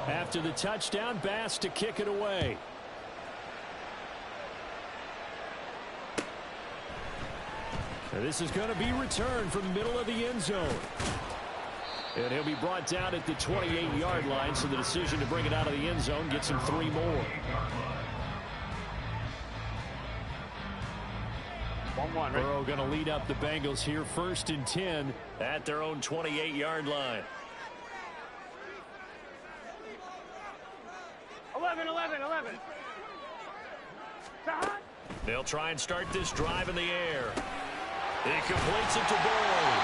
After the touchdown, Bass to kick it away. And this is going to be returned from the middle of the end zone. And he'll be brought down at the 28-yard line, so the decision to bring it out of the end zone gets him 3 more. 1-1, right? Burrow going to lead up the Bengals here, 1st and 10 at their own 28-yard line. 11. They'll try and start this drive in the air. He completes it to Boyd.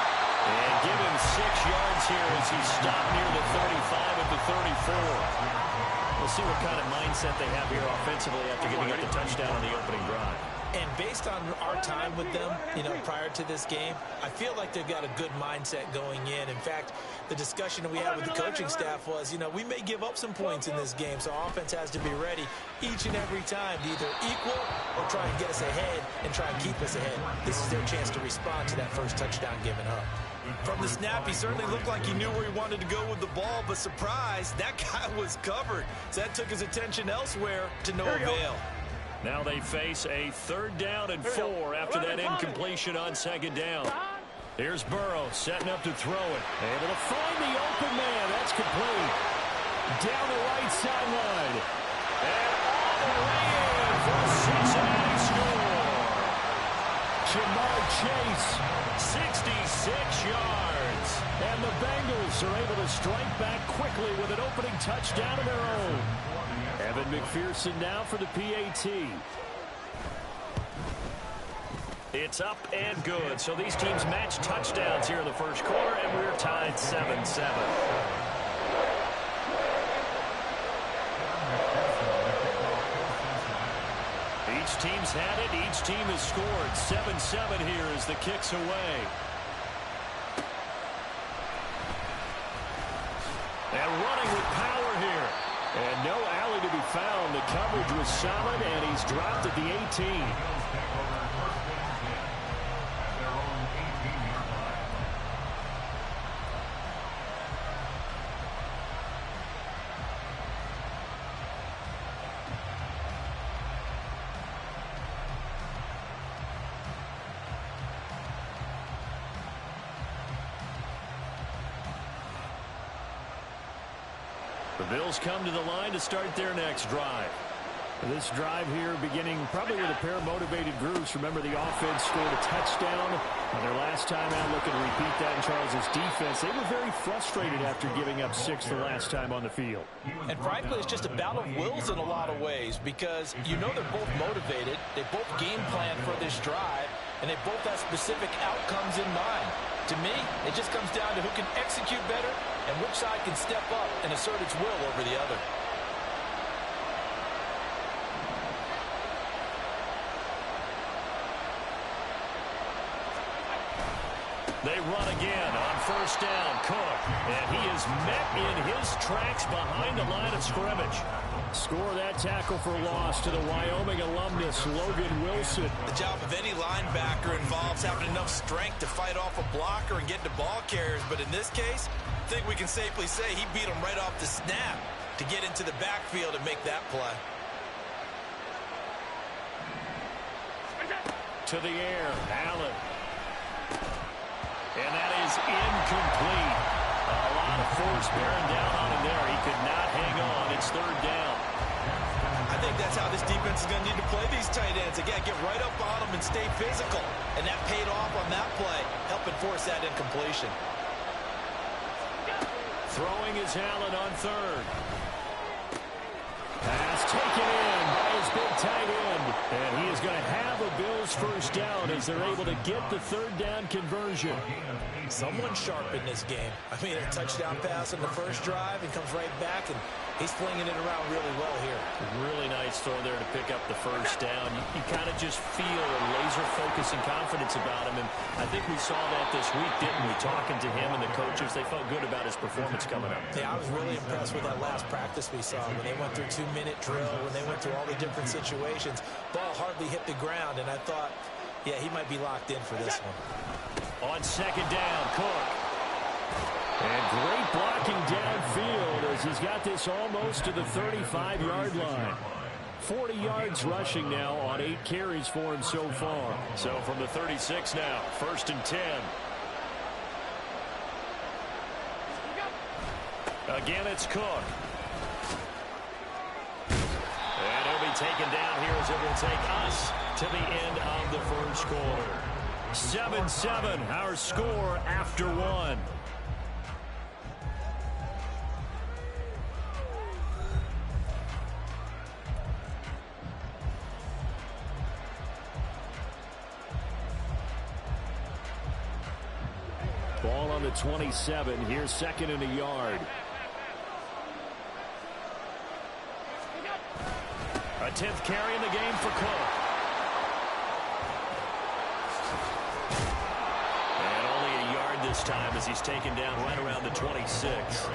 And give him 6 yards here as he's stopped near the 35 at the 34. We'll see what kind of mindset they have here offensively after giving up the touchdown on the opening drive. And based on our time with them, prior to this game, I feel like they've got a good mindset going in. In fact, the discussion that we had with the coaching staff was, we may give up some points in this game, so our offense has to be ready each and every time to either equal or try and get us ahead and try and keep us ahead. This is their chance to respond to that first touchdown given up. From the snap, he certainly looked like he knew where he wanted to go with the ball, but surprise, that guy was covered. So that took his attention elsewhere to no avail. Now they face a 3rd down and 4 after that incompletion on 2nd down. Here's Burrow setting up to throw it. Able to find the open man. That's complete. Down the right sideline. And all the way in for a Cincinnati score. Jamar Chase, 66 yards. And the Bengals are able to strike back quickly with an opening touchdown of their own. Evan McPherson now for the PAT. It's up and good. So these teams match touchdowns here in the first quarter, and we're tied 7-7. Each team's had it. Each team has scored. 7-7 here as the kick's away. And running with power here. And no alley to be found. The coverage was solid, and he's dropped at the 18. The Bills come to the line to start their next drive. This drive here beginning probably with a pair of motivated groups. Remember, the offense scored a touchdown on their last time out, looking to repeat that in Charles' defense. They were very frustrated after giving up 6 the last time on the field. And frankly, it's just a battle of wills in a lot of ways because they're both motivated. They both game plan for this drive, and they both have specific outcomes in mind. To me, it just comes down to who can execute better and which side can step up and assert its will over the other. They run again on 1st down. Cook, and he is met in his tracks behind the line of scrimmage. Score that tackle for loss to the Wyoming alumnus, Logan Wilson. The job of any linebacker involves having enough strength to fight off a blocker and get to ball carriers, but in this case, I think we can safely say he beat him right off the snap to get into the backfield and make that play. To the air, Allen. And that is incomplete. A lot of force bearing down on him there. He could not hang on. It's 3rd down. I think that's how this defense is going to need to play these tight ends. Again, get right up on them and stay physical. And that paid off on that play, helping force that incompletion. Throwing is Allen on 3rd. Pass taken in by his big tight end. And he is going to have a Bills 1st down as they're able to get the 3rd down conversion. Someone sharp in this game. I mean, a touchdown pass on the first drive and comes right back, and he's flinging it around really well here. Really nice throw there to pick up the 1st down. You kind of just feel a laser focus and confidence about him, and I think we saw that this week, didn't we? Talking to him and the coaches, they felt good about his performance coming up. Yeah, I was really impressed with that last practice we saw when they went through 2-minute drill, when they went through all the different situations. Ball hardly hit the ground, and I thought, yeah, he might be locked in for this one. On 2nd down, Cook. And great blocking downfield as he's got this almost to the 35-yard line. 40 yards rushing now on 8 carries for him so far. So from the 36 now, 1st and 10. Again, it's Cook. And he'll be taken down here as it will take us to the end of the first quarter. 7-7, our score after 1. Ball on the 27. Here's 2nd and a yard. A 10th carry in the game for Cook. And only a yard this time as he's taken down right around the 26.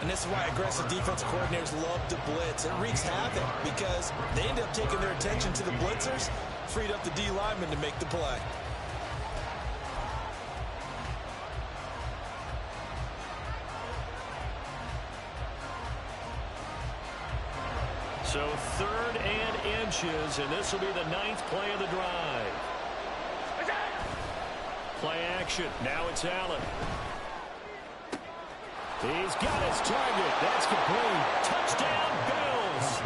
And this is why aggressive defensive coordinators love to blitz. It wreaks havoc because they end up taking their attention to the blitzers, freed up the D lineman to make the play. So 3rd and inches, and this will be the 9th play of the drive. Play action. Now it's Allen. He's got his target. That's complete. Touchdown, Bills.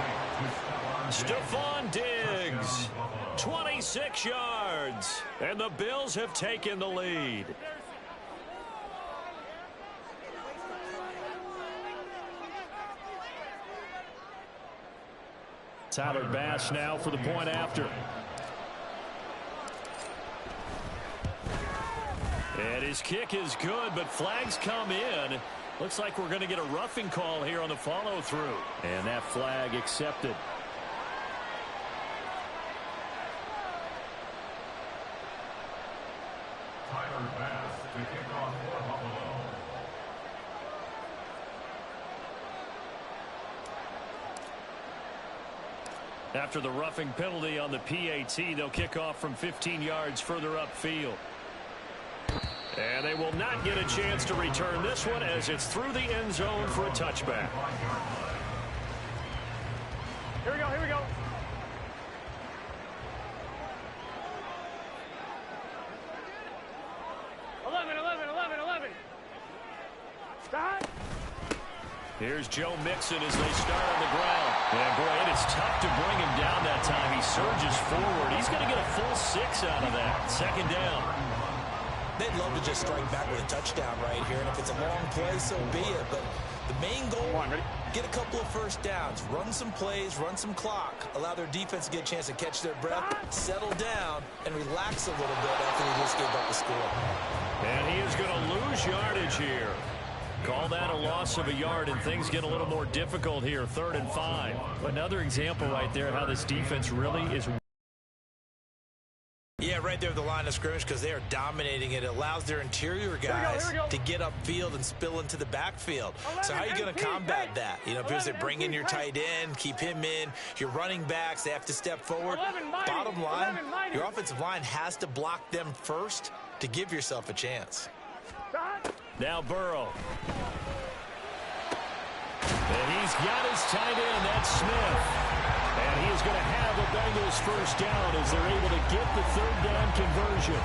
Stephon Diggs. 26 yards. And the Bills have taken the lead. Tyler Bass now for the point after. And his kick is good, but flags come in. Looks like we're going to get a roughing call here on the follow-through. And that flag accepted. Tyler Bass to kick off for Buffalo. After the roughing penalty on the PAT, they'll kick off from 15 yards further upfield. And they will not get a chance to return this one as it's through the end zone for a touchback. Here we go, here we go. Stop. Here's Joe Mixon as they start on the ground. And boy, it is tough to bring him down that time. He surges forward. He's going to get a full 6 out of that. 2nd down. They'd love to just strike back with a touchdown right here. And if it's a long play, so be it. But the main goal, get a couple of first downs. Run some plays, run some clock. Allow their defense to get a chance to catch their breath, settle down, and relax a little bit after they just gave up the score. And he is going to lose yardage here. Call that a loss of a yard, and things get a little more difficult here. 3rd and 5. Another example right there how this defense really is. Yeah, right there at the line of scrimmage because they are dominating it. It allows their interior guys to get upfield and spill into the backfield. So how are you going to combat that? You know, because they bring in your tight end, keep him in. Your running backs, they have to step forward. Bottom line, your offensive line has to block them first to give yourself a chance. Now Burrow. And he's got his tight end, that's Smith. And he is going to have a Bengals first down as they're able to get the 3rd down conversion.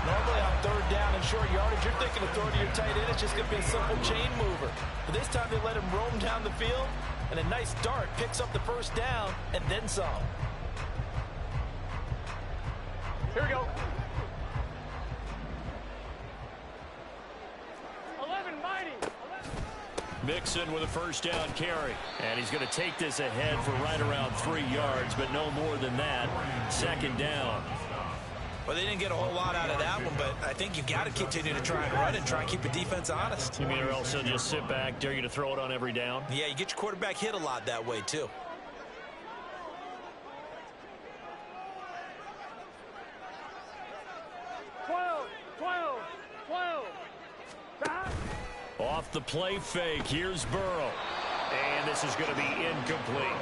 Normally on 3rd down and short yardage, you're thinking of throwing to your tight end. It's just going to be a simple chain mover. But this time they let him roam down the field, and a nice dart picks up the first down and then some. Here we go. Mixon with a first down carry. And he's going to take this ahead for right around 3 yards, but no more than that. 2nd down. Well, they didn't get a whole lot out of that one, but I think you've got to continue to try and run and try and keep the defense honest. You mean or else they'll just sit back, dare you to throw it on every down? Yeah, you get your quarterback hit a lot that way, too. Off the play fake, here's Burrow. And this is going to be incomplete.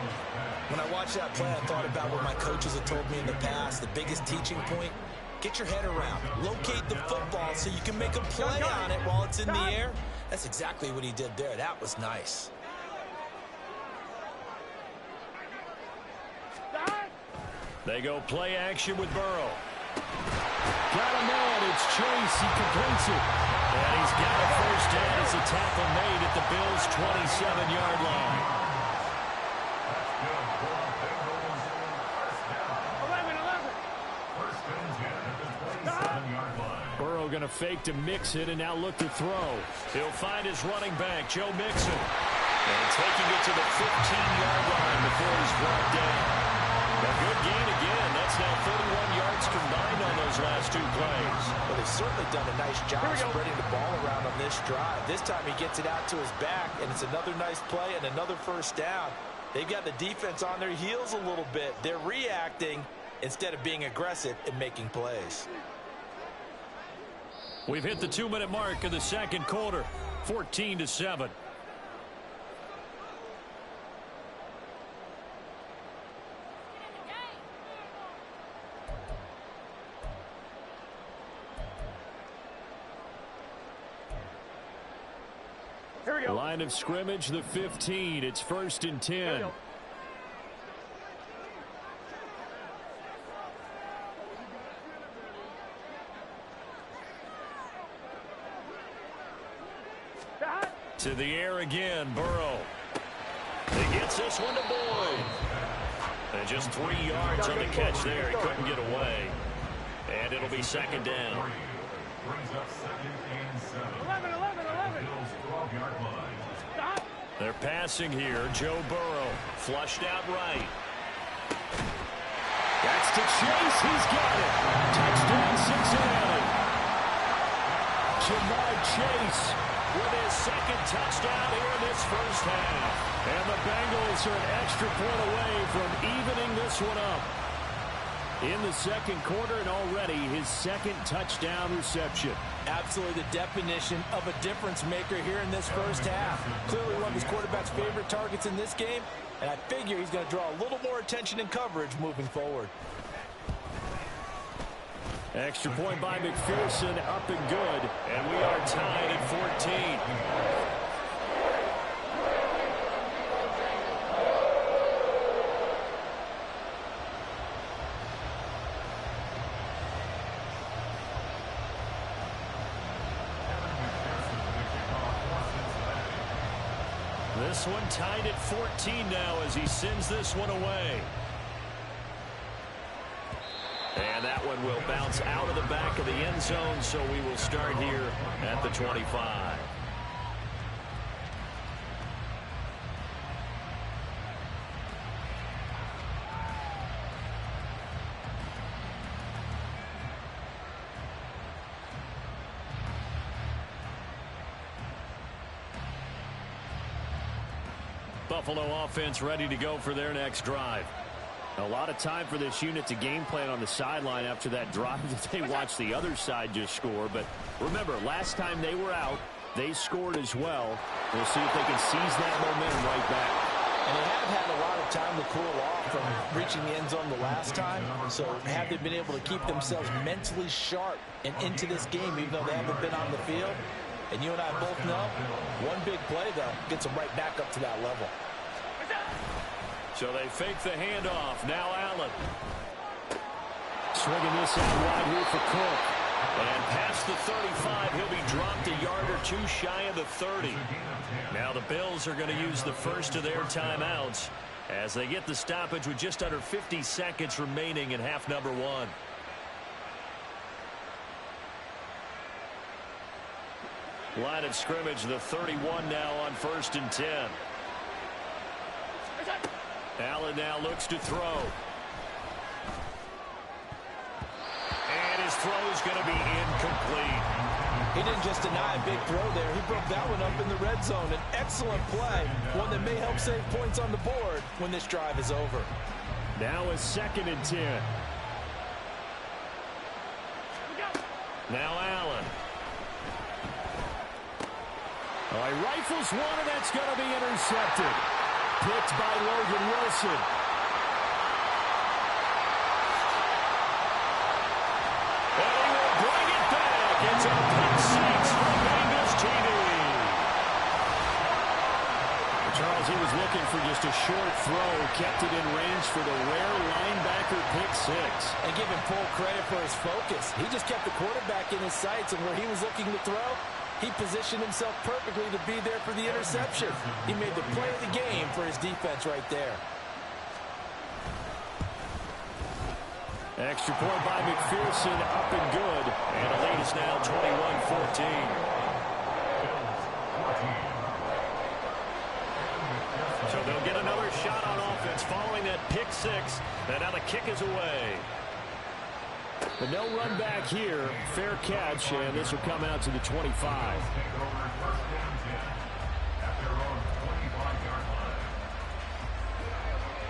When I watched that play, I thought about what my coaches had told me in the past. The biggest teaching point, get your head around, locate the football so you can make a play on it while it's in the air. That's exactly what he did there. That was nice. They go play action with Burrow. Got a man. It's Chase. He completes it. And he's got a first down as a tackle made at the Bills' 27-yard line. 27-yard line. Burrow going to fake to Mixon and now look to throw. He'll find his running back, Joe Mixon. And taking it to the 15-yard line before he's brought down. A good gain again. That's now 31 yards combined on those last two plays. Well, they've certainly done a nice job spreading the ball around on this drive. This time he gets it out to his back, and it's another nice play and another first down. They've got the defense on their heels a little bit. They're reacting instead of being aggressive and making plays. We've hit the 2-minute mark of the second quarter, 14-7. Line of scrimmage, the 15. It's 1st and 10. To the air again, Burrow. He gets this one to Boyd. And just 3 yards on the catch there. He couldn't get away. And it'll be second down. Brings up 2nd and 7. 11. Bills 12-yard line. They're passing here. Joe Burrow flushed out right. That's to Chase. He's got it. Touchdown Cincinnati. Jamar Chase with his second touchdown here in this first half. And the Bengals are an extra point away from evening this one up. In the second quarter, and already his second touchdown reception. Absolutely the definition of a difference maker here in this first half. Clearly one of his quarterback's favorite targets in this game, and I figure he's going to draw a little more attention and coverage moving forward. Extra point by McPherson, up and good, and we are tied at 14. This one tied at 14 now as he sends this one away. And that one will bounce out of the back of the end zone, so we will start here at the 25. Buffalo offense ready to go for their next drive. A lot of time for this unit to game plan on the sideline after that drive that they watched the other side just score. But remember, last time they were out, they scored as well. We'll see if they can seize that momentum right back. And they have had a lot of time to cool off from reaching the end zone the last time. So have they been able to keep themselves mentally sharp and into this game, even though they haven't been on the field? And you and I both know, one big play, though, gets them right back up to that level. So they fake the handoff. Now Allen. Swinging this out wide here for Cook. And past the 35, he'll be dropped a yard or two shy of the 30. Now the Bills are going to use the first of their timeouts as they get the stoppage with just under 50 seconds remaining in half number one. Line of scrimmage, the 31 now on 1st and 10. Allen now looks to throw. And his throw is going to be incomplete. He didn't just deny a big throw there. He broke that one up in the red zone. An excellent play, one that may help save points on the board when this drive is over. Now a 2nd and 10. Now Allen. Oh, he rifles one, and that's going to be intercepted. Picked by Logan Wilson. Charles, he was looking for just a short throw, kept it in range for the rare linebacker pick six. And give him full credit for his focus. He just kept the quarterback in his sights, and where he was looking to throw, he positioned himself perfectly to be there for the interception. He made the play of the game for his defense right there. Extra point by McPherson, up and good. And the lead is now 21-14. So they'll get another shot on offense following that pick six. And now the kick is away. But no run back here. Fair catch, and this will come out to the 25.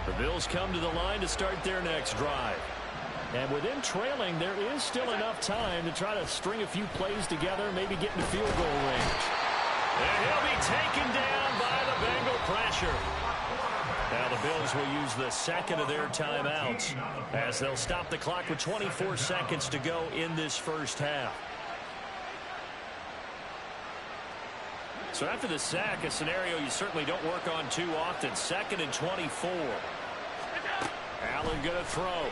The Bills come to the line to start their next drive. And within trailing, there is still enough time to try to string a few plays together, maybe get in field goal range. And he'll be taken down by the Bengal pressure. Now the Bills will use the second of their timeouts as they'll stop the clock with 24 seconds to go in this first half. So after the sack, a scenario you certainly don't work on too often. 2nd and 24. Allen going to throw.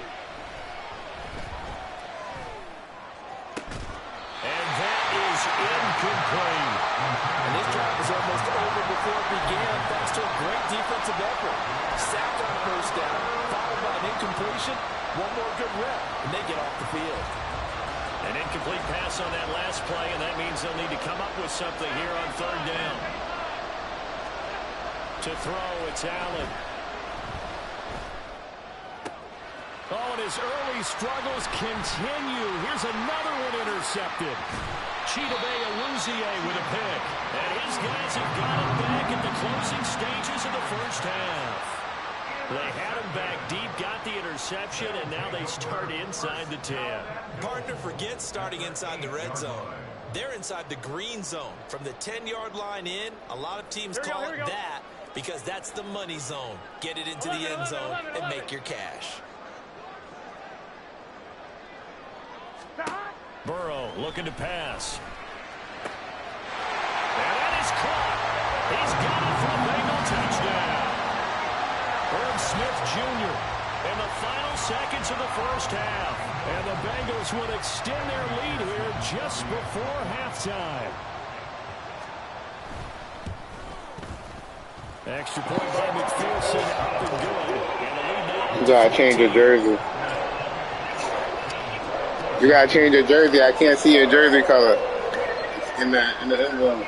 And that is incomplete. And this drive was almost over before it began thanks to a great defensive effort. Sacked on first down, followed by an incompletion. One more good rep, and they get off the field. An incomplete pass on that last play, and that means they'll need to come up with something here on 3rd down. To throw, it's Allen. Oh, and his early struggles continue. Here's another one intercepted. Chidobe Awuzie with a pick. And his guys have got him back at the closing stages of the first half. They had him back deep, got the interception, and now they start inside the 10. Partner forgets starting inside the red zone. They're inside the green zone. From the 10-yard line in, a lot of teams call it that because that's the money zone. Get it into the end zone and make your cash. Burrow looking to pass. And that is caught. He's got it for a Bengal touchdown. Herb Smith Jr. in the final seconds of the first half. And the Bengals will extend their lead here just before halftime. Extra point by McPherson, up and good. And the lead now. You gotta change your jersey. You gotta change your jersey. I can't see your jersey color in the end zone.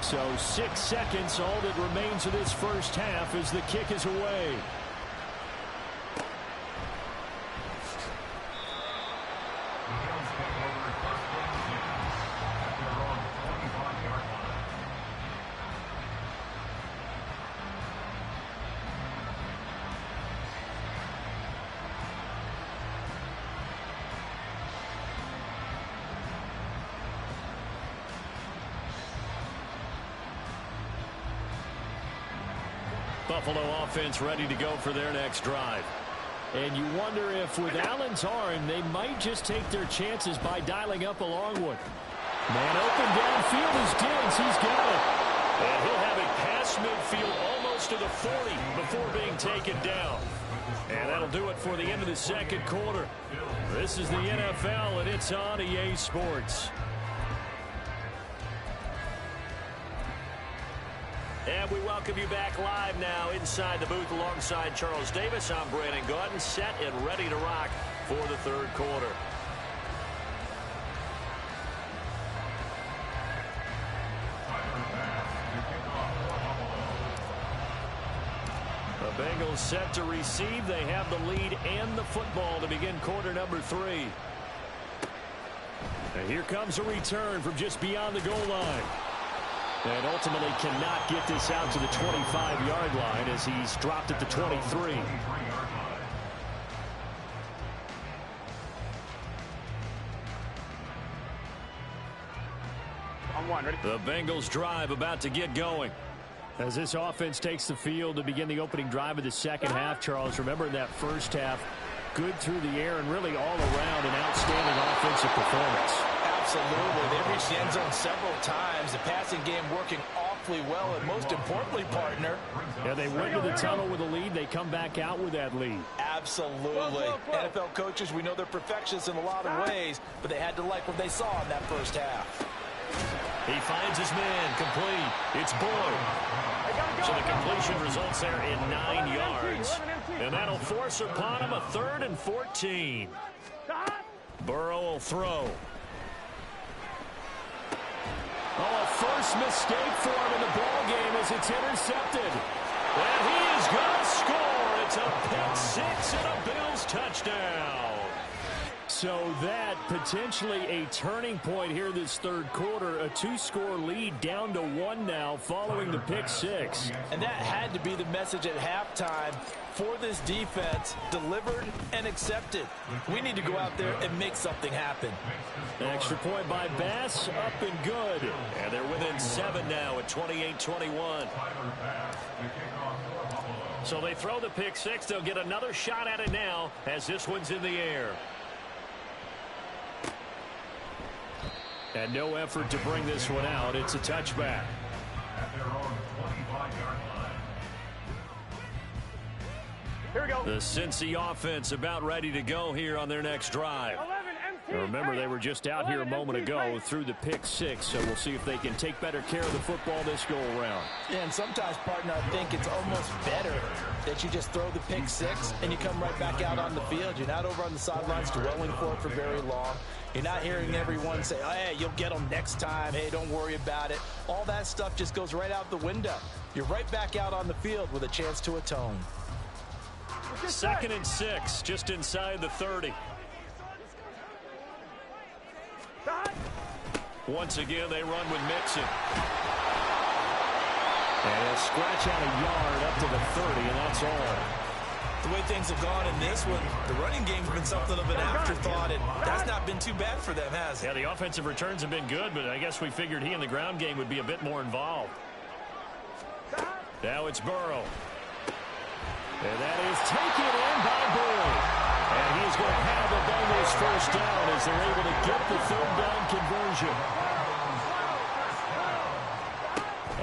So 6 seconds, all that remains of this first half as the kick is away. Buffalo offense ready to go for their next drive. And you wonder if with Allen's arm, they might just take their chances by dialing up a long one. Man open downfield is Diggs. He's got it. And he'll have it past midfield almost to the 40 before being taken down. And that'll do it for the end of the second quarter. This is the NFL, and it's on EA Sports. And we welcome you back live now inside the booth alongside Charles Davis. I'm Brandon Gaudin, set and ready to rock for the third quarter. The Bengals set to receive. They have the lead and the football to begin quarter number 3. And here comes a return from just beyond the goal line. And ultimately cannot get this out to the 25-yard line as he's dropped at the 23. On one, ready? The Bengals drive about to get going. As this offense takes the field to begin the opening drive of the second half, Charles, remember in that first half, good through the air and really all around an outstanding offensive performance. Absolutely. They reached the end zone several times. The passing game working awfully well, and most importantly, partner. Yeah, they went to the tunnel with a lead. They come back out with that lead. Absolutely. NFL coaches, we know they're perfectionists in a lot of ways, but they had to like what they saw in that first half. He finds his man, complete. It's Boyd. So the completion results there in 9 yards. And that'll force upon him a 3rd and 14. Burrow will throw. Oh, a first mistake for him in the ball game as it's intercepted. And he is going to score. It's a pick six and a Bills touchdown. So that potentially a turning point here this third quarter. A 2-score lead down to 1 now following the pick six. And that had to be the message at halftime for this defense. Delivered and accepted. We need to go out there and make something happen. An extra point by Bass, up and good. And they're within 7 now at 28-21. So they throw the pick six. They'll get another shot at it now as this one's in the air. And no effort to bring this one out. It's a touchback. Here we go. The Cincy offense about ready to go here on their next drive. Now remember, they were just out here a moment ago through the pick six, so we'll see if they can take better care of the football this go-around. Yeah, and sometimes, partner, I think it's almost better that you just throw the pick six and you come right back out on the field. You're not over on the sidelines dwelling for it for very long. You're not hearing everyone say, oh, hey, you'll get them next time. Hey, don't worry about it. All that stuff just goes right out the window. You're right back out on the field with a chance to atone. 2nd and 6, just inside the 30. Once again, they run with Mixon. And he'll scratch out a yard up to the 30, and that's all. The way things have gone in this one, the running game's been something of an afterthought, and that's not been too bad for them, has it? Yeah, the offensive returns have been good, but I guess we figured he in the ground game would be a bit more involved. Now it's Burrow. And that is taken in by Boyd. And he's going to have the Bengals first down as they're able to get the 3rd down conversion.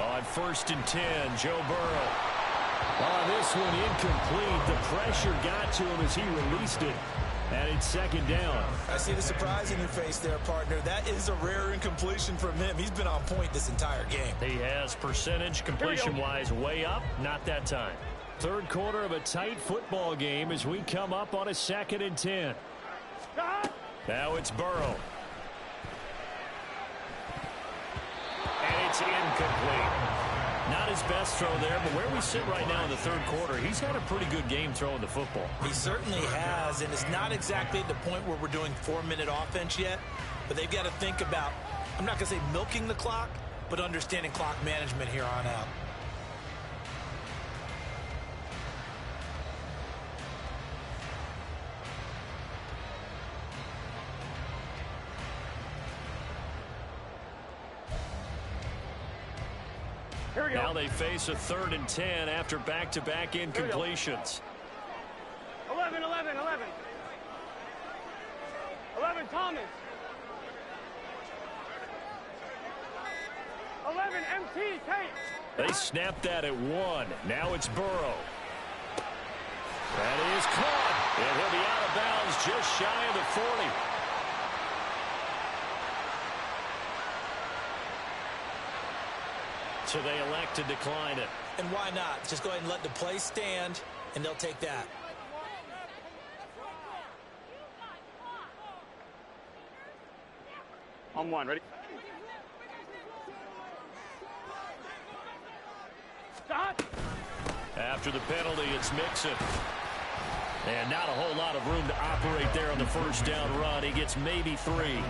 On 1st and 10, Joe Burrow. On this one, incomplete. The pressure got to him as he released it. And it's 2nd down. I see the surprise in your face there, partner. That is a rare incompletion from him. He's been on point this entire game. He has percentage completion-wise way up. Not that time. Third quarter of a tight football game as we come up on a 2nd and 10. Now it's Burrow. And it's incomplete. Not his best throw there, but where we sit right now in the third quarter, he's had a pretty good game throwing the football. He certainly has, and it's not exactly at the point where we're doing 4-minute offense yet, but they've got to think about, I'm not going to say milking the clock, but understanding clock management here on out. Now they face a 3rd and 10 after back-to-back incompletions. 11, Thomas. 11, MT, Tate. They snapped that at 1. Now it's Burrow. That is caught. And he'll be out of bounds just shy of the 40. So they elect to decline it. And why not? Just go ahead and let the play stand, and they'll take that. On 1, ready? Stop. After the penalty, it's Mixon. And not a whole lot of room to operate there on the first down run. He gets maybe 3.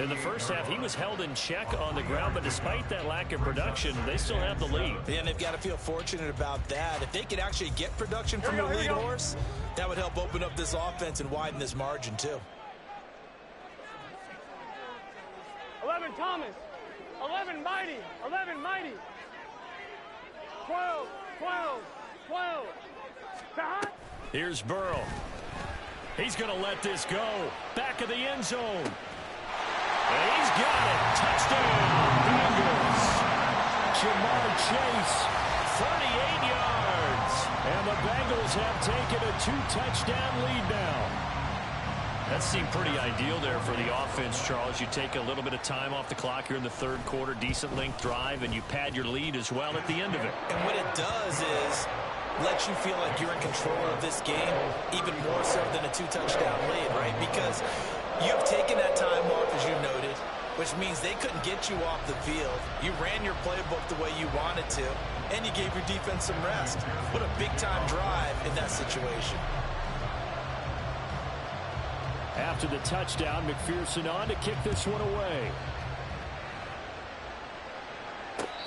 In the first half, he was held in check on the ground, but despite that lack of production, they still have the lead. And they've got to feel fortunate about that. If they could actually get production from the lead horse, that would help open up this offense and widen this margin, too. 11, Thomas. 11, Mighty. 11, Mighty. 12. Stop. Here's Burrow. He's going to let this go. Back of the end zone. And he's got it. Touchdown, Bengals. Jamar Chase, 38 yards. And the Bengals have taken a 2-touchdown lead now. That seemed pretty ideal there for the offense, Charles. You take a little bit of time off the clock here in the third quarter, decent length drive, and you pad your lead as well at the end of it. And what it does is let you feel like you're in control of this game, even more so than a 2-touchdown lead, right? Because you've taken that time off, as you noted, which means they couldn't get you off the field. You ran your playbook the way you wanted to, and you gave your defense some rest. What a big-time drive in that situation. After the touchdown, McPherson on to kick this one away.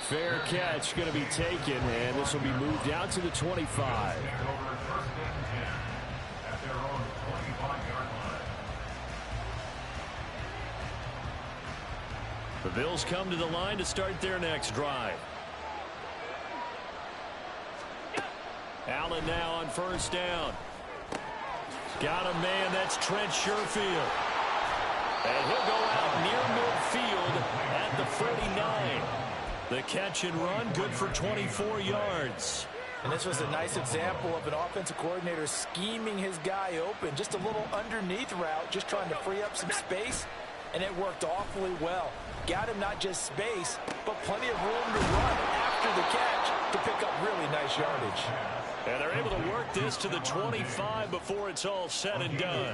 Fair catch going to be taken, and this will be moved out to the 25. The Bills come to the line to start their next drive. Allen now on first down. Got a man, that's Trent Sherfield. And he'll go out near midfield at the 49. The catch and run, good for 24 yards. And this was a nice example of an offensive coordinator scheming his guy open. Just a little underneath route, just trying to free up some space. And it worked awfully well. Got him not just space, but plenty of room to run after the catch to pick up really nice yardage. And they're able to work this to the 25 before it's all said and done.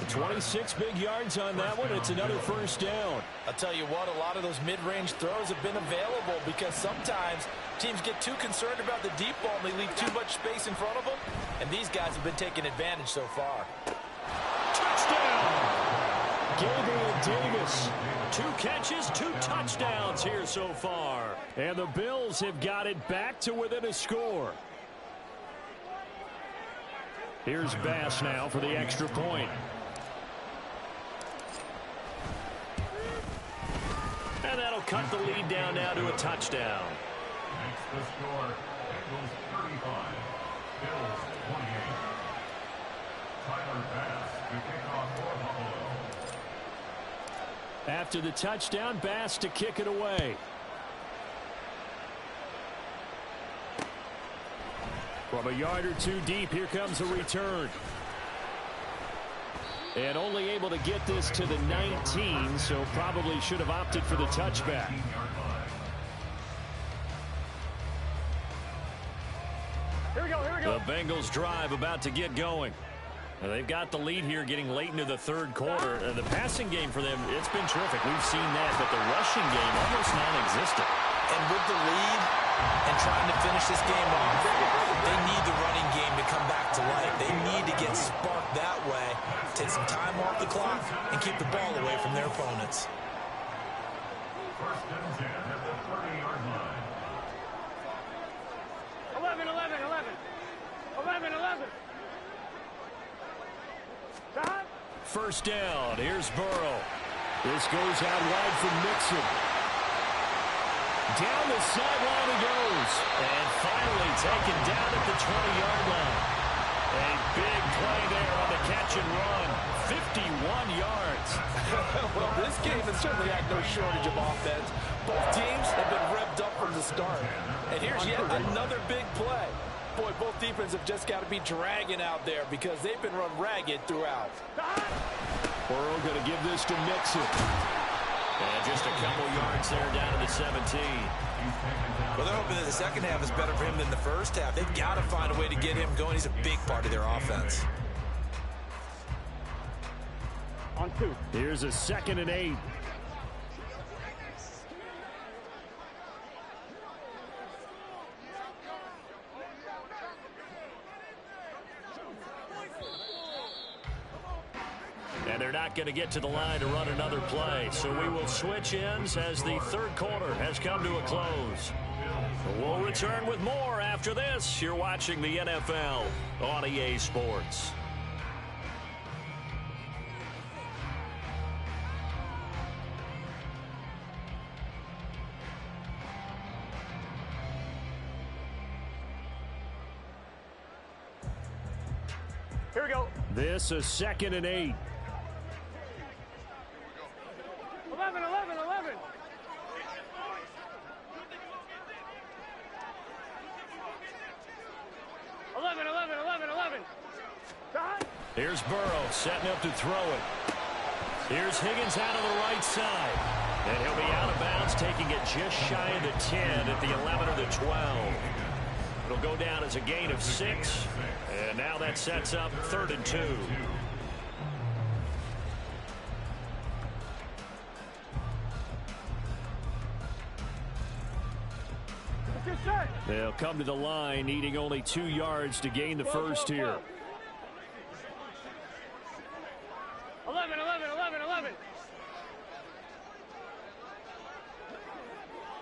26 big yards on that one. It's another first down. I'll tell you what, a lot of those mid-range throws have been available because sometimes teams get too concerned about the deep ball and they leave too much space in front of them. And these guys have been taking advantage so far. Touchdown! Gabriel Davis. 2 catches, 2 touchdowns here so far. And the Bills have got it back to within a score. Here's Bass now for the extra point. And that'll cut the lead down now to a touchdown. Makes the score. Bengals 35. Bills 28. Tyler Bass to kick off for Buffalo. After the touchdown, Bass to kick it away. From a yard or 2 deep, here comes a return. And only able to get this to the 19, so probably should have opted for the touchback. Here we go, here we go. The Bengals drive about to get going. And they've got the lead here getting late into the third quarter. And the passing game for them, it's been terrific. We've seen that, but the rushing game almost non-existent. And with the lead and trying to finish this game off, they need the running game to come back to life. They need to get sparked that way, take some time off the clock, and keep the ball away from their opponents. First and 10 at the 30-yard line. 11, 11, 11. 11, 11. Time. First down. Here's Burrow. This goes out wide for Mixon. Down the sideline he goes. And finally taken down at the 20-yard line. A big play there on the catch and run. 51 yards. Well, this game has certainly had no shortage of offense. Both teams have been revved up from the start. And here's yet another big play. Boy, both defenses have just got to be dragging out there because they've been run ragged throughout. Burrow going to give this to Mixon. And just a couple yards there down to the 17. Well, they're hoping that the second half is better for him than the first half. They've got to find a way to get him going. He's a big part of their offense. On 2. Here's a 2nd and 8. And they're not going to get to the line to run another play. So we will switch ends as the third quarter has come to a close. We'll return with more after this. You're watching the NFL on EA Sports. Here we go. This is 2nd and 8. 11, 11, 11. Here's Burrow setting up to throw it. Here's Higgins out of the right side. And he'll be out of bounds, taking it just shy of the 10 at the 11 or the 12. It'll go down as a gain of 6. And now that sets up 3rd and 2. They'll come to the line, needing only 2 yards to gain the first here. 11, 11, 11, 11.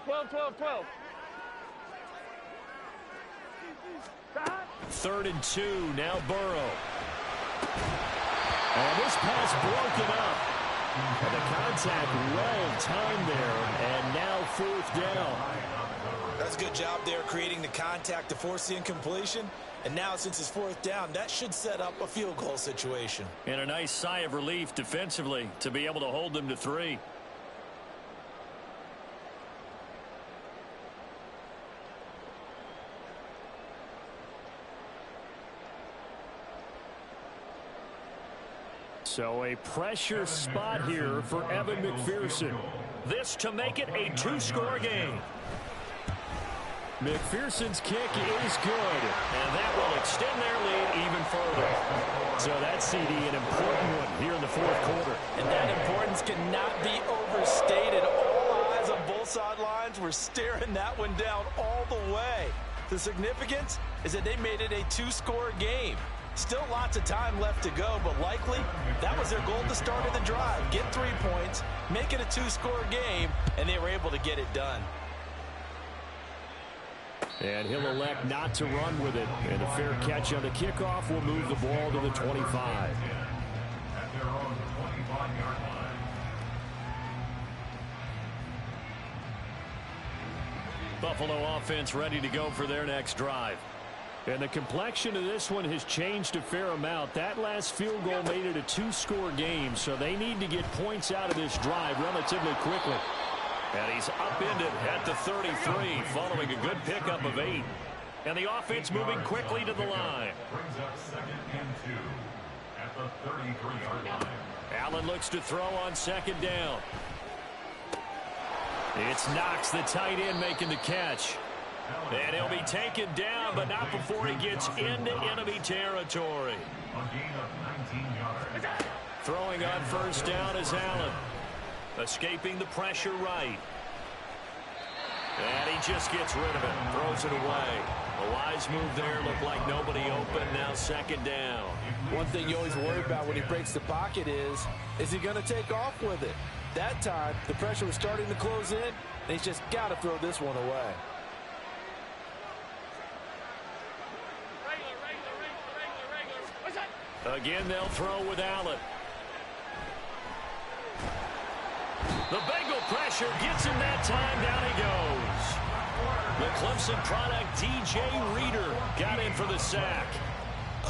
12, 12, 12. 3rd and 2, now Burrow. And this pass broken up. And the contact well timed there, and now 4th down. That's a good job there creating the contact to force the incompletion. And now since it's 4th down, that should set up a field goal situation. And a nice sigh of relief defensively to be able to hold them to 3. So a pressure spot here for Evan McPherson. This to make it a 2-score game. McPherson's kick is good, and that will extend their lead even further. So that's, CD, an important one here in the 4th quarter. And that importance cannot be overstated. All eyes on both sidelines were staring that one down all the way. The significance is that they made it a 2-score game. Still lots of time left to go, but likely that was their goal at the start of the drive. Get 3 points, make it a 2-score game, and they were able to get it done. And he'll elect not to run with it. And a fair catch on the kickoff will move the ball to the 25. At their own 25-yard line. Buffalo offense ready to go for their next drive. And the complexion of this one has changed a fair amount. That last field goal made it a 2-score game, so they need to get points out of this drive relatively quickly. And he's upended at the 33 following a good pickup of 8. And the offense moving quickly to the line. Brings up 2nd and 2 at the 33-yard line. Allen looks to throw on 2nd down. It's Knox, the tight end, making the catch. And he'll be taken down, but not before he gets into enemy territory. A gain of 19 yards. Throwing on 1st down is Allen. Escaping the pressure right. And he just gets rid of it. Throws it away. A wise move there. Looked like nobody open. Now 2nd down. One thing you always worry about when he breaks the pocket is he going to take off with it? That time, the pressure was starting to close in, and he's just got to throw this one away. Again, they'll throw with Allen. The Bengal pressure gets him that time. Down he goes. The Clemson product, DJ Reader, got in for the sack.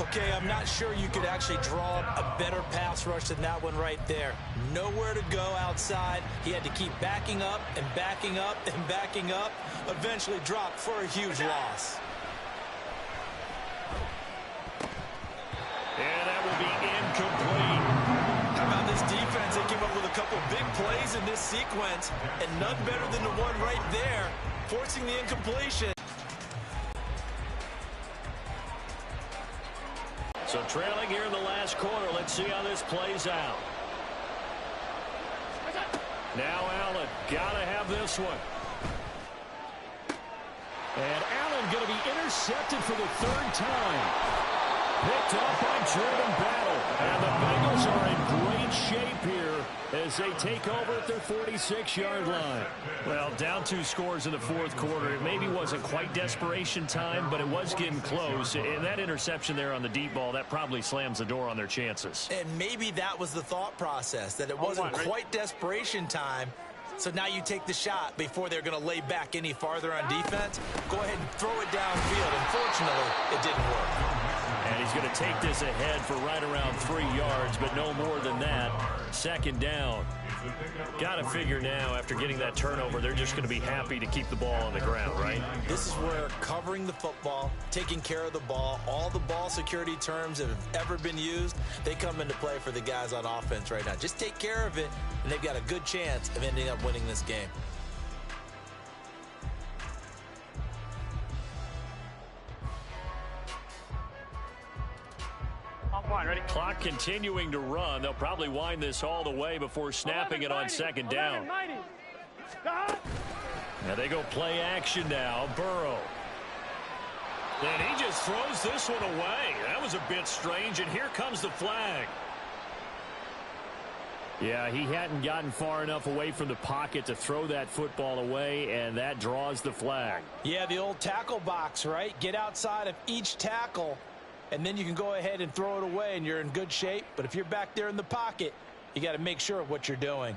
Okay, I'm not sure you could actually draw a better pass rush than that one right there. Nowhere to go outside. He had to keep backing up and backing up and backing up. Eventually dropped for a huge loss. And that will be incomplete. How about this defense? They came up with a couple big plays in this sequence, and none better than the one right there, forcing the incompletion. So trailing here in the last quarter. Let's see how this plays out. Now Allen, gotta have this one. And Allen going to be intercepted for the 3rd time. Picked up by Jordan Battle. And the Bengals are in great shape here as they take over at their 46-yard line. Well, down 2 scores in the 4th quarter. It maybe wasn't quite desperation time, but it was getting close. And that interception there on the deep ball, that probably slams the door on their chances. And maybe that was the thought process, that it wasn't quite desperation time. So now you take the shot before they're going to lay back any farther on defense. Go ahead and throw it downfield. Unfortunately, it didn't work. And And he's going to take this ahead for right around 3 yards, but no more than that. Second down. Got to figure now, after getting that turnover, they're just going to be happy to keep the ball on the ground, right? This is where covering the football, taking care of the ball, all the ball security terms that have ever been used, they come into play for the guys on offense right now. Just take care of it, and they've got a good chance of ending up winning this game. Ready? Clock continuing to run. They'll probably wind this all the way before snapping it on second down. Now they go play action now. Burrow. And he just throws this one away. That was a bit strange, and here comes the flag. Yeah, he hadn't gotten far enough away from the pocket to throw that football away, and that draws the flag. Yeah, the old tackle box, right? Get outside of each tackle, and then you can go ahead and throw it away, and you're in good shape. But if you're back there in the pocket, you got to make sure of what you're doing.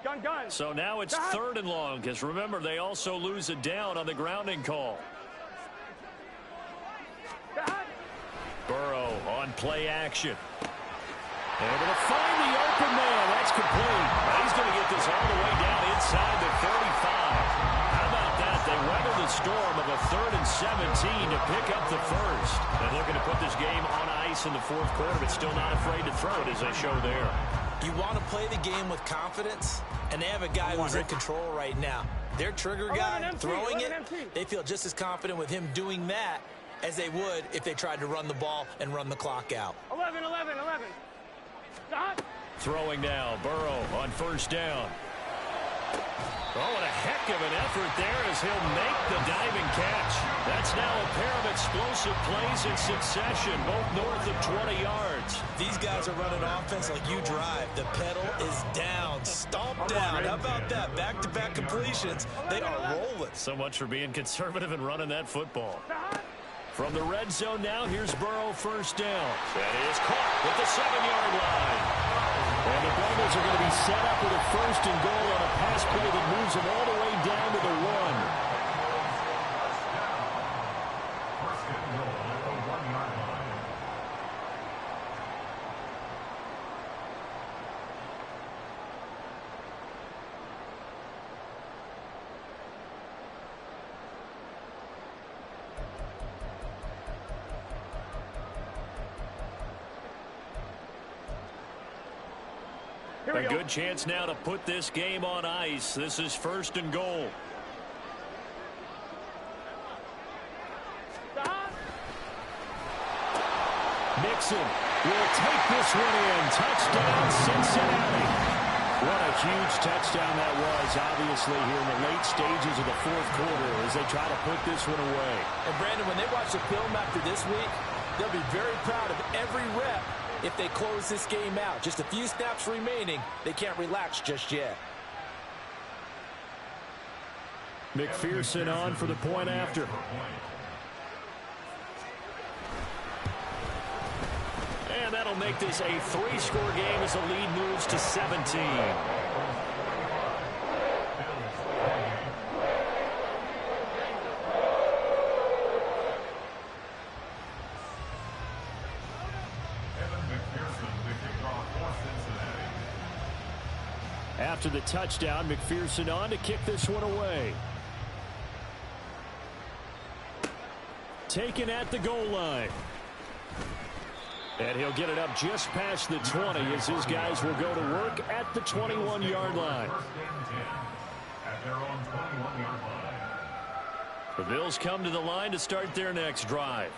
Gun. So now it's 3rd and long, because remember, they also lose a down on the grounding call. Burrow on play action. Able to find the open man. That's complete. He's going to get this all the way down inside the 35. How about that? They weather the storm of a 3rd and 17 to pick up the first. They're looking to put this game on ice in the 4th quarter, but still not afraid to throw it, as they show there. You want to play the game with confidence, and they have a guy who's in control right now. Their trigger guy throwing it, they feel just as confident with him doing that as they would if they tried to run the ball and run the clock out. 11. Throwing now, Burrow on 1st down. Oh, what a heck of an effort there as he'll make the diving catch. That's now a pair of explosive plays in succession, both north of 20 yards. These guys are running offense like you drive. The pedal is down, stomp down. How about that? Back-to-back completions. They are rolling. So much for being conservative and running that football. From the red zone now, here's Burrow 1st down. That is caught at the 7-yard line. And the Bengals are going to be set up with a 1st and goal on a pass play that moves them all the way down to the 1. First and goal at the 1-yard line. A good chance now to put this game on ice. This is 1st and goal. Mixon will take this one in. Touchdown, Cincinnati. What a huge touchdown that was, obviously, here in the late stages of the 4th quarter as they try to put this one away. And, Brandon, when they watch the film after this week, they'll be very proud of every rep if they close this game out. Just a few snaps remaining. They can't relax just yet. McPherson on for the point after. And that'll make this a 3-score game as the lead moves to 17. After the touchdown, McPherson on to kick this one away. Taken at the goal line. And he'll get it up just past the 20 as his guys will go to work at the 21-yard line. At their own 21-yard line. The Bills come to the line to start their next drive.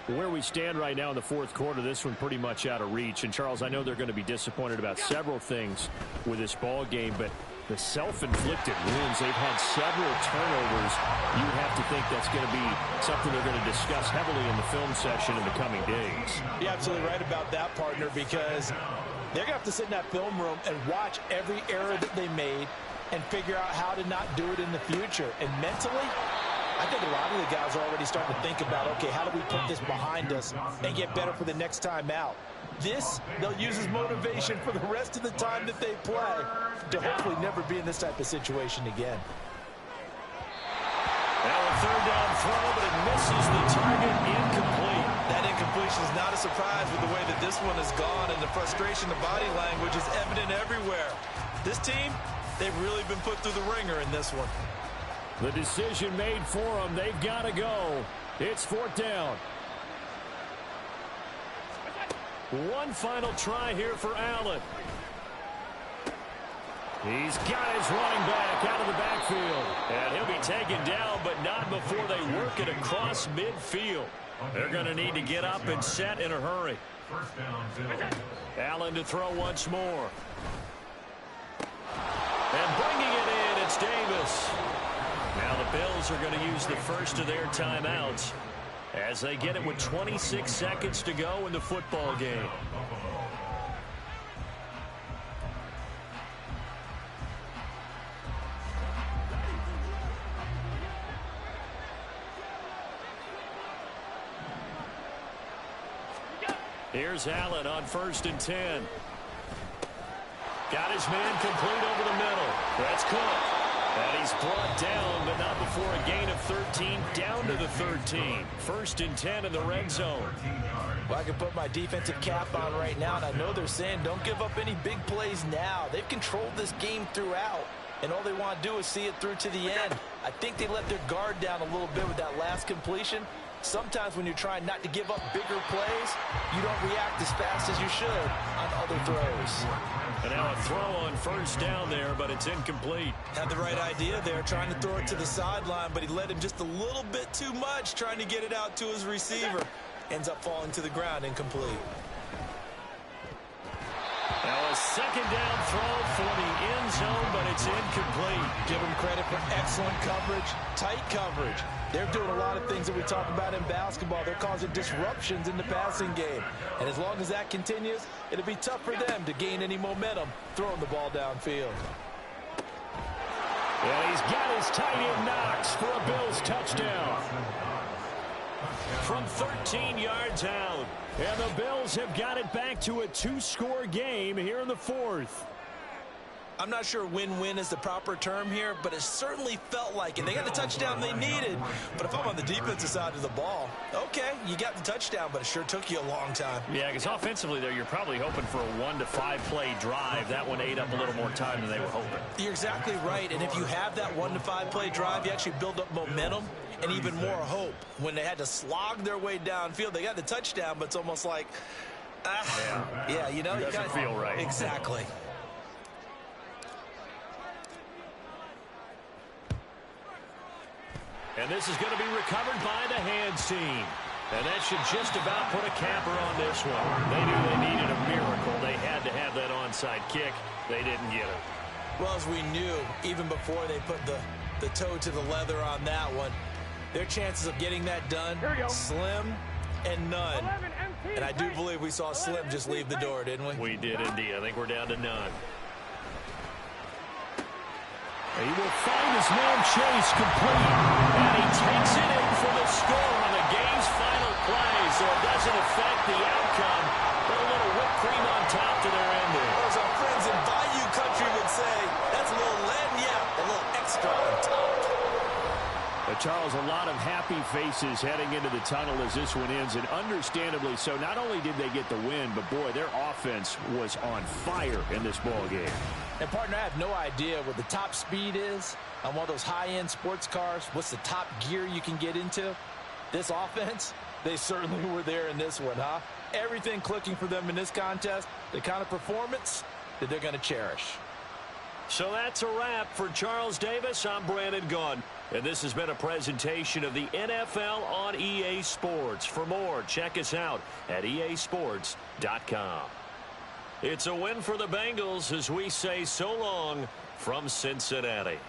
Where we stand right now in the 4th quarter, this one pretty much out of reach. And, Charles, I know they're going to be disappointed about several things with this ball game, but the self-inflicted wounds, they've had several turnovers. You have to think that's going to be something they're going to discuss heavily in the film session in the coming days. You're absolutely right about that, partner, because they're going to have to sit in that film room and watch every error that they made and figure out how to not do it in the future. And mentally, I think a lot of the guys are already starting to think about, okay, how do we put this behind us and get better for the next time out? This, they'll use as motivation for the rest of the time that they play to hopefully never be in this type of situation again. Now a 3rd down throw, but it misses the target, incomplete. That incompletion is not a surprise with the way that this one has gone, and the frustration, the body language is evident everywhere. This team, they've really been put through the ringer in this one. The decision made for them. They've got to go. It's 4th down. One final try here for Allen. He's got his running back out of the backfield. And he'll be taken down, but not before they work it across midfield. They're going to need to get up and set in a hurry. First down, Bills. Allen to throw once more. And bringing it in, it's Davis. Now the Bills are going to use the first of their timeouts as they get it with 26 seconds to go in the football game. Here's Allen on 1st and 10. Got his man complete over the middle. That's Cook. And he's brought down, but not before a gain of 13, down to the 13. 1st and 10 in the red zone. Well, I can put my defensive cap on right now, and I know they're saying don't give up any big plays now. They've controlled this game throughout, and all they want to do is see it through to the end. I think they let their guard down a little bit with that last completion. Sometimes when you're trying not to give up bigger plays, you don't react as fast as you should on other throws. And now a throw on 1st down there, but it's incomplete. Had the right idea there, trying to throw it to the sideline, but he led him just a little bit too much, trying to get it out to his receiver. Ends up falling to the ground, incomplete. Now a 2nd down throw for the end zone, but it's incomplete. Give them credit for excellent coverage, tight coverage. They're doing a lot of things that we talk about in basketball. They're causing disruptions in the passing game. And as long as that continues, it'll be tough for them to gain any momentum throwing the ball downfield. And he's got his tight end Knox for a Bills touchdown. From 13 yards out. And the Bills have got it back to a 2-score game here in the 4th. I'm not sure win-win is the proper term here, but it certainly felt like it. They got the touchdown they needed. But if I'm on the defensive side of the ball, okay, you got the touchdown, but it sure took you a long time. Yeah, because offensively there, you're probably hoping for a 1 to 5 play drive. That one ate up a little more time than they were hoping. You're exactly right, and if you have that 1 to 5 play drive, you actually build up momentum and even more hope. When they had to slog their way downfield, they got the touchdown, but it's almost like, yeah, you know, it doesn't feel right. Exactly. And this is going to be recovered by the hands team. And that should just about put a capper on this one. They knew they needed a miracle. They had to have that onside kick. They didn't get it. Well, as we knew, even before they put the toe to the leather on that one, their chances of getting that done, slim and none. And I do believe we saw Slim just leave the door, didn't we? We did indeed. I think we're down to none. He will find his man Chase complete. And he takes it in for the score on the game's final play. So it doesn't affect the outcome, but a little whipped cream on top to their ending. As our friends in Bayou Country would say, that's a little lagniappe, a little extra on top. But Charles, a lot of happy faces heading into the tunnel as this one ends, and understandably so. Not only did they get the win, but boy, their offense was on fire in this ball game. And partner, I have no idea what the top speed is on one of those high-end sports cars. What's the top gear you can get into? This offense, they certainly were there in this one, huh? Everything clicking for them in this contest, the kind of performance that they're going to cherish. So that's a wrap for Charles Davis. I'm Brandon Gaudin, and this has been a presentation of the NFL on EA Sports. For more, check us out at easports.com. It's a win for the Bengals as we say so long from Cincinnati.